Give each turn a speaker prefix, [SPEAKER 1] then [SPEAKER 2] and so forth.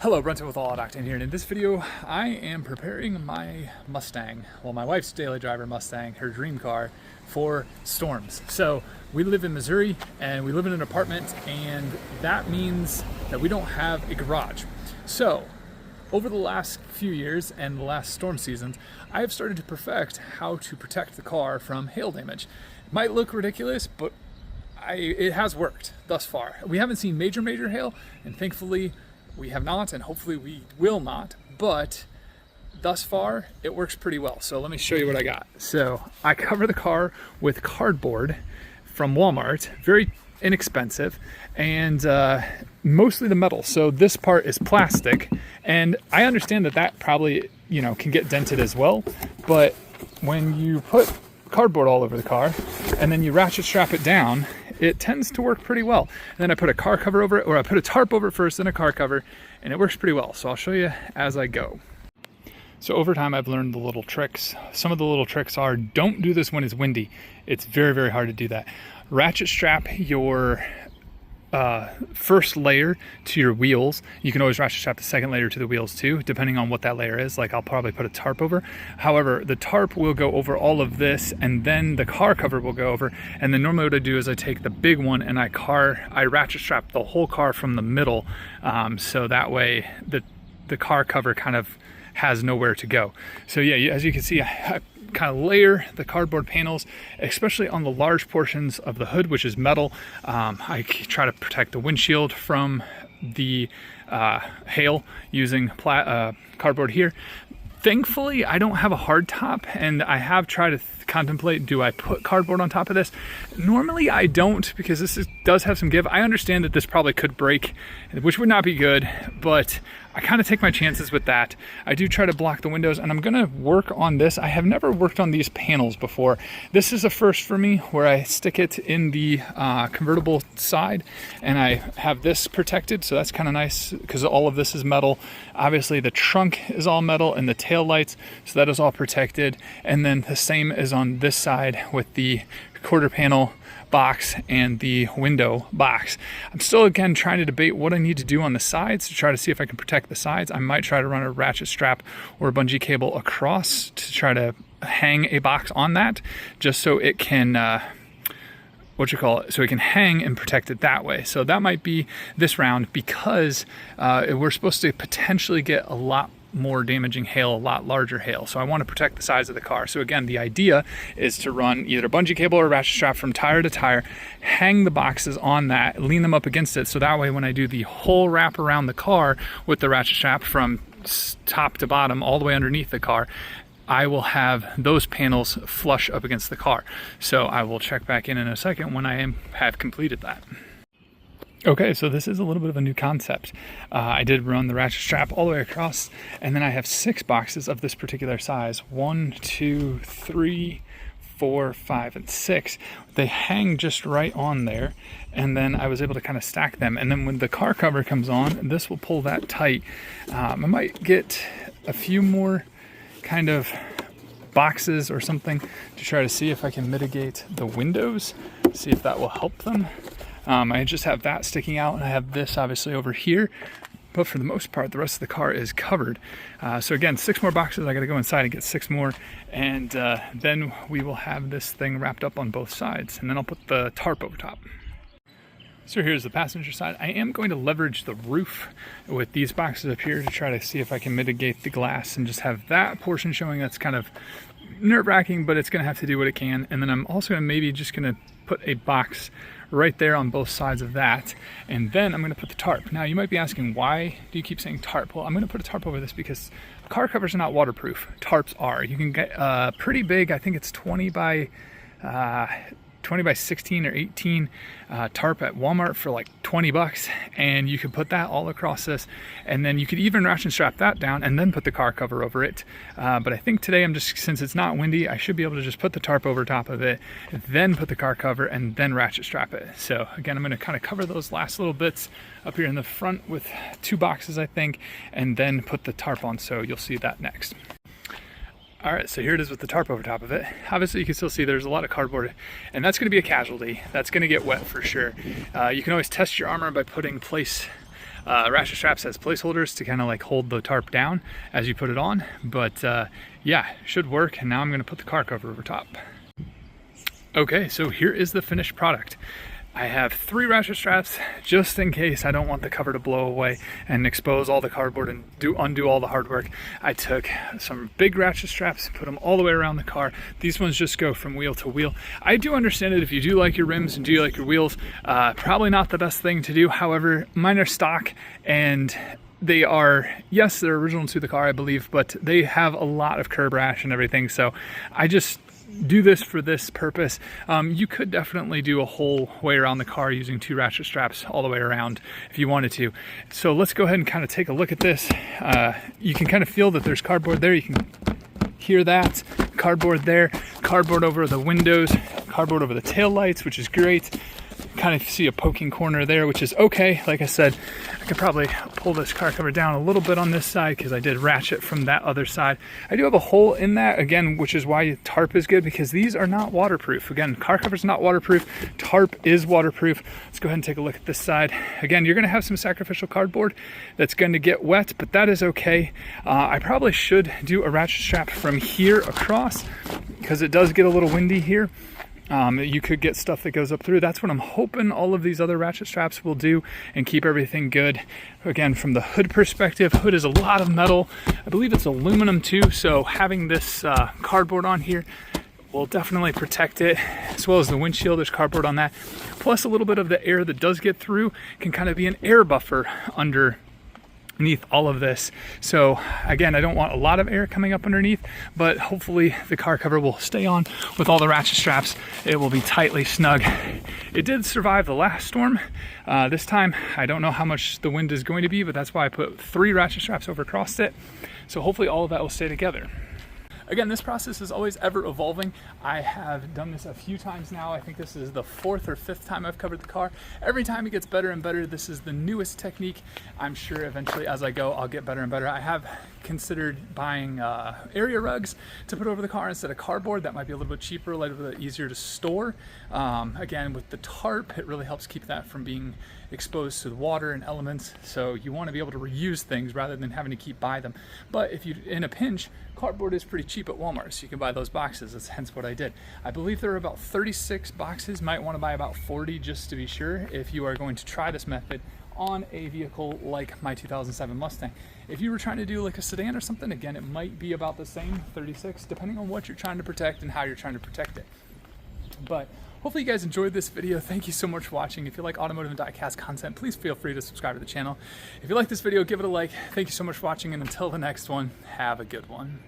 [SPEAKER 1] Hello, Brunson with All Out Octane here, and in this video I am preparing my Mustang, well my wife's daily driver Mustang, her dream car, for storms. So we live in Missouri and we live in an apartment, and that means that we don't have a garage. So over the last few years and the last storm seasons, I have started to perfect how to protect the car from hail damage. It might look ridiculous, but it has worked thus far. We haven't seen major hail, and thankfully we have not, and hopefully we will not, but thus far it works pretty well. So let me show you what I got. So I cover the car with cardboard from Walmart, very inexpensive, and mostly the metal. So this part is plastic, and I understand that probably, you know, can get dented as well, but when you put cardboard all over the car and then you ratchet strap it down, it tends to work pretty well. And then I put a car cover over it, or I put a tarp over it first, then a car cover, and it works pretty well. So I'll show you as I go. So over time I've learned the little tricks. Some of the little tricks are, don't do this when it's windy. It's very hard to do that. Ratchet strap your first layer to your wheels. You can always ratchet strap the second layer to the wheels too, depending on what that layer is. Like I'll probably put a tarp over. However, the tarp will go over all of this, and then the car cover will go over. And then normally what I do is I take the big one and I ratchet strap the whole car from the middle, so that way the car cover kind of has nowhere to go. So yeah, as you can see, I kind of layer the cardboard panels, especially on the large portions of the hood, which is metal. I try to protect the windshield from the hail using cardboard here. Thankfully, I don't have a hard top, and I have tried to contemplate, do I put cardboard on top of this? Normally I don't, because this does have some give. I understand that this probably could break, which would not be good, but I kind of take my chances with that. I do try to block the windows, and I'm gonna work on this. I have never worked on these panels before. This is a first for me, where I stick it in the convertible side, and I have this protected, so that's kind of nice because all of this is metal. Obviously the trunk is all metal and the tail lights, so that is all protected. And then the same is on this side with the quarter panel box and the window box. I'm still again trying to debate what I need to do on the sides to try to see if I can protect the sides. I might try to run a ratchet strap or a bungee cable across to try to hang a box on that, just so it can so it can hang and protect it that way. So that might be this round, because we're supposed to potentially get a lot more damaging hail, a lot larger hail. So I want to protect the sides of the car. So again, the idea is to run either a bungee cable or a ratchet strap from tire to tire, hang the boxes on that, lean them up against it, so that way when I do the whole wrap around the car with the ratchet strap from top to bottom all the way underneath the car, I will have those panels flush up against the car. So I will check back in a second when I have completed that. Okay, so this is a little bit of a new concept. I did run the ratchet strap all the way across, and then I have 6 boxes of this particular size. 1, 2, 3, 4, 5, and 6. They hang just right on there, and then I was able to kind of stack them. And then when the car cover comes on, this will pull that tight. I might get a few more kind of boxes or something to try to see if I can mitigate the windows, see if that will help them. I just have that sticking out, and I have this obviously over here, but for the most part the rest of the car is covered. So again, 6 more boxes. I gotta go inside and get 6 more, and then we will have this thing wrapped up on both sides, and then I'll put the tarp over top. So here's the passenger side. I am going to leverage the roof with these boxes up here to try to see if I can mitigate the glass and just have that portion showing. That's kind of nerve-wracking, but it's gonna have to do what it can. And then I'm also maybe just gonna put a box right there on both sides of that, and then I'm going to put the tarp. Now you might be asking, why do you keep saying tarp? Well, I'm going to put a tarp over this because car covers are not waterproof. Tarps are. You can get pretty big, I think it's 20 by 16 or 18 tarp at Walmart for like 20 bucks, and you can put that all across this, and then you could even ratchet strap that down and then put the car cover over it. But I think today since it's not windy, I should be able to just put the tarp over top of it, then put the car cover, and then ratchet strap it. So again, I'm going to kind of cover those last little bits up here in the front with 2 boxes, I think, and then put the tarp on, so you'll see that next. All right, so here it is with the tarp over top of it. Obviously you can still see there's a lot of cardboard, and that's gonna be a casualty. That's gonna get wet for sure. You can always test your armor by putting ratchet straps as placeholders to kind of like hold the tarp down as you put it on. But yeah, should work. And now I'm gonna put the car cover over top. Okay, so here is the finished product. I have 3 ratchet straps just in case I don't want the cover to blow away and expose all the cardboard and undo all the hard work. I took some big ratchet straps, put them all the way around the car. These ones just go from wheel to wheel. I do understand it if you do like your rims and do like your wheels, probably not the best thing to do. However, mine are stock and they are, yes, they're original to the car, I believe, but they have a lot of curb rash and everything. So I just do this for this purpose. You could definitely do a whole way around the car using 2 ratchet straps all the way around if you wanted to. So let's go ahead and kind of take a look at this. You can kind of feel that there's cardboard there. You can hear that. Cardboard there, cardboard over the windows, cardboard over the tail lights, which is great. Kind of see a poking corner there, which is okay. Like I said, I could probably pull this car cover down a little bit on this side because I did ratchet from that other side. I do have a hole in that, again, which is why tarp is good, because these are not waterproof. Again, car cover's not waterproof, tarp is waterproof. Let's go ahead and take a look at this side. Again, you're gonna have some sacrificial cardboard that's gonna get wet, but that is okay. I probably should do a ratchet strap from here across because it does get a little windy here. You could get stuff that goes up through. That's what I'm hoping all of these other ratchet straps will do and keep everything good. Again, from the hood perspective, hood is a lot of metal. I believe it's aluminum too, so having this cardboard on here will definitely protect it, as well as the windshield. There's cardboard on that. Plus a little bit of the air that does get through can kind of be an air buffer underneath all of this. So again, I don't want a lot of air coming up underneath, but hopefully the car cover will stay on with all the ratchet straps. It will be tightly snug. It did survive the last storm. This time, I don't know how much the wind is going to be, but that's why I put 3 ratchet straps over across it. So hopefully all of that will stay together. Again, this process is always ever evolving. I have done this a few times now. I think this is the 4th or 5th time I've covered the car. Every time it gets better and better. This is the newest technique. I'm sure eventually as I go, I'll get better and better. I have considered buying area rugs to put over the car instead of cardboard. That might be a little bit cheaper, a little bit easier to store. Again, with the tarp, it really helps keep that from being exposed to the water and elements. So you want to be able to reuse things rather than having to keep buy them. But if you, in a pinch, cardboard is pretty cheap at Walmart, so you can buy those boxes. That's hence what I did. I believe there are about 36 boxes. Might want to buy about 40 just to be sure if you are going to try this method on a vehicle like my 2007 Mustang. If you were trying to do like a sedan or something, again, it might be about the same, 36, depending on what you're trying to protect and how you're trying to protect it. But hopefully you guys enjoyed this video. Thank you so much for watching. If you like automotive and diecast content, please feel free to subscribe to the channel. If you like this video, give it a like. Thank you so much for watching, and until the next one, have a good one.